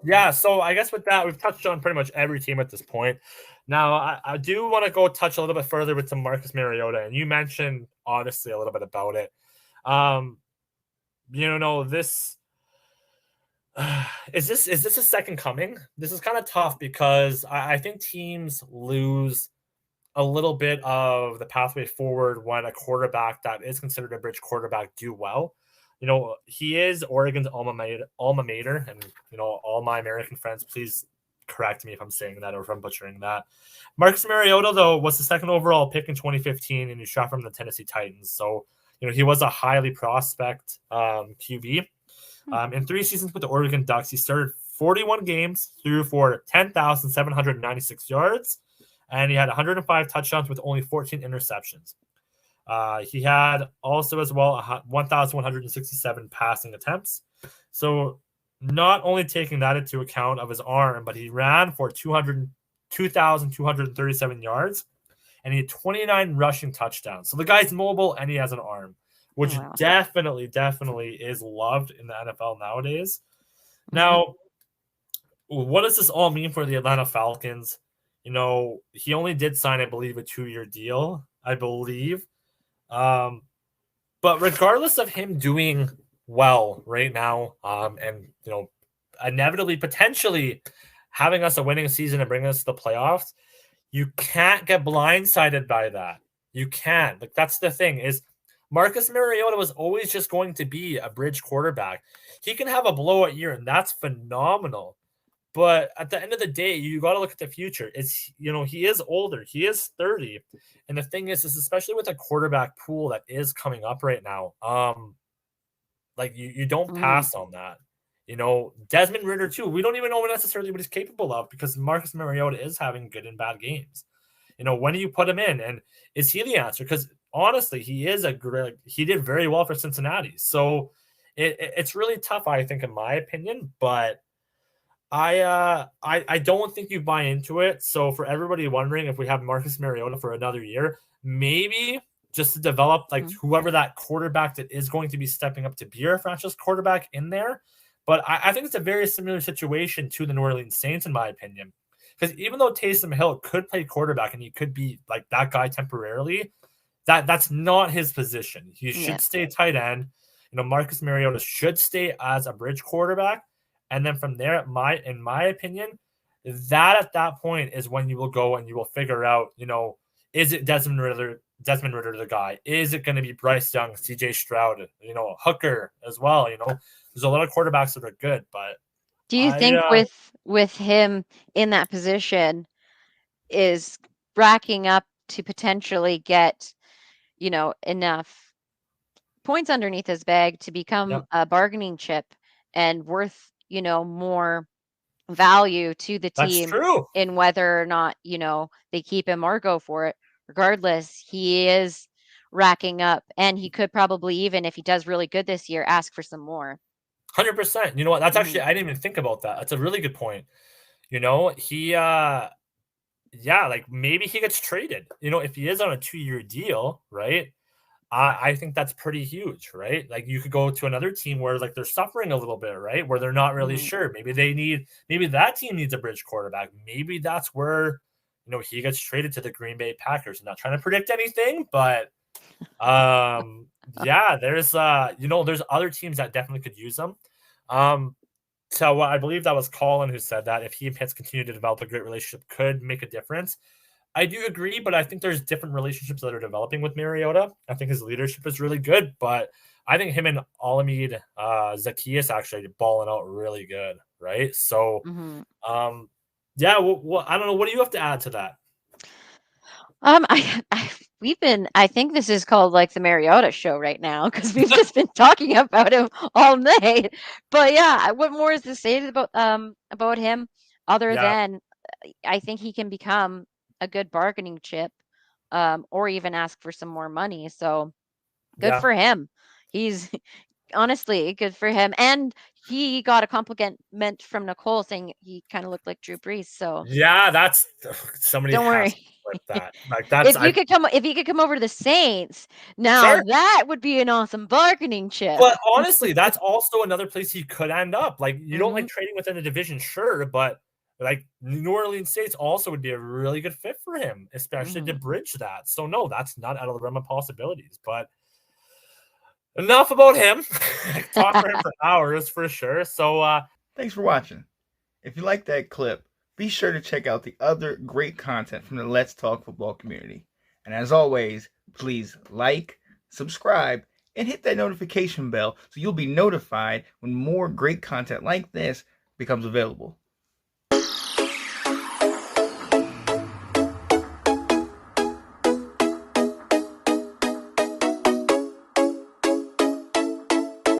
Yeah, so I guess with that, we've touched on pretty much every team at this point. Now, I do want to go touch a little bit further with some Marcus Mariota, and you mentioned obviously a little bit about it. Um, this is this a second coming? This is kind of tough because I think teams lose a little bit of the pathway forward when a quarterback that is considered a bridge quarterback do well. He is Oregon's alma mater, and all my American friends, please correct me if I'm saying that or if I'm butchering that. Marcus Mariota, though, was the second overall pick in 2015, and he shot from the Tennessee Titans. So, he was a highly prospect QB. In 3 seasons with the Oregon Ducks, he started 41 games, threw for 10,796 yards, and he had 105 touchdowns with only 14 interceptions. He had also as well 1,167 passing attempts. So not only taking that into account of his arm, but he ran for 2,237 yards, and he had 29 rushing touchdowns. So the guy's mobile and he has an arm, which definitely is loved in the NFL nowadays. Now, what does this all mean for the Atlanta Falcons? He only did sign, I believe, a 2-year deal, I believe. But regardless of him doing well right now, and inevitably, potentially having us a winning season and bringing us to the playoffs, you can't get blindsided by that. You can't. Like, that's the thing is Marcus Mariota was always just going to be a bridge quarterback. He can have a blowout year, and that's phenomenal. But at the end of the day, you got to look at the future. He is older. He is 30. And the thing is especially with a quarterback pool that is coming up right now, like you don't pass on that. Desmond Ridder too. We don't even know necessarily what he's capable of because Marcus Mariota is having good and bad games. When do you put him in? And is he the answer? Because honestly, he did very well for Cincinnati. So it's really tough, I think, in my opinion. But I don't think you buy into it. So for everybody wondering if we have Marcus Mariota for another year, maybe just to develop whoever that quarterback that is going to be stepping up to be our franchise quarterback in there. But I think it's a very similar situation to the New Orleans Saints, in my opinion. Because even though Taysom Hill could play quarterback and he could be like that guy temporarily, that's not his position. He should stay tight end. Marcus Mariota should stay as a bridge quarterback. And then from there, in my opinion, that at that point is when you will go and you will figure out, is it Desmond Ridder the guy? Is it going to be Bryce Young, CJ Stroud, Hooker as well? There's a lot of quarterbacks that are good, but do you think with him in that position is racking up to potentially get, enough points underneath his bag to become a bargaining chip and worth, more value to the team in whether or not, they keep him or go for it. Regardless, he is racking up and he could probably, even if he does really good this year, ask for some more. 100%. You know what? That's actually, I didn't even think about that. That's a really good point. He, like maybe he gets traded. If he is on a 2-year deal, right? I think that's pretty huge, right? Like you could go to another team where like they're suffering a little bit, right? Where they're not really sure. Maybe that team needs a bridge quarterback. Maybe that's where, he gets traded to the Green Bay Packers. I'm not trying to predict anything, but there's there's other teams that definitely could use them. So I believe that was Colin who said that if he and Pitts continue to develop a great relationship, could make a difference. I do agree, but I think there's different relationships that are developing with Mariota. I think his leadership is really good, but I think him and Olamide Zaccheaus actually balling out really good, right? So, I don't know. What do you have to add to that? I think this is called like the Mariota show right now because we've just been talking about him all night. But yeah, what more is to say about him other than I think he can become a good bargaining chip, or even ask for some more money. So good for him. He's honestly good for him. And he got a compliment from Nicole saying he kind of looked like Drew Brees. So yeah, that's somebody. Don't worry. with that. Like that's if he could come over to the Saints, now Sure. that would be an awesome bargaining chip. But honestly, that's also another place he could end up. Like you don't Mm-hmm. like trading within the division, sure, but like New Orleans Saints also would be a really good fit for him, especially to bridge that. So no, that's not out of the realm of possibilities. But enough about him. Talk for him for hours for sure. So thanks for watching. If you like that clip, be sure to check out the other great content from the Let's Talk Football community. And as always, please like, subscribe, and hit that notification bell so you'll be notified when more great content like this becomes available.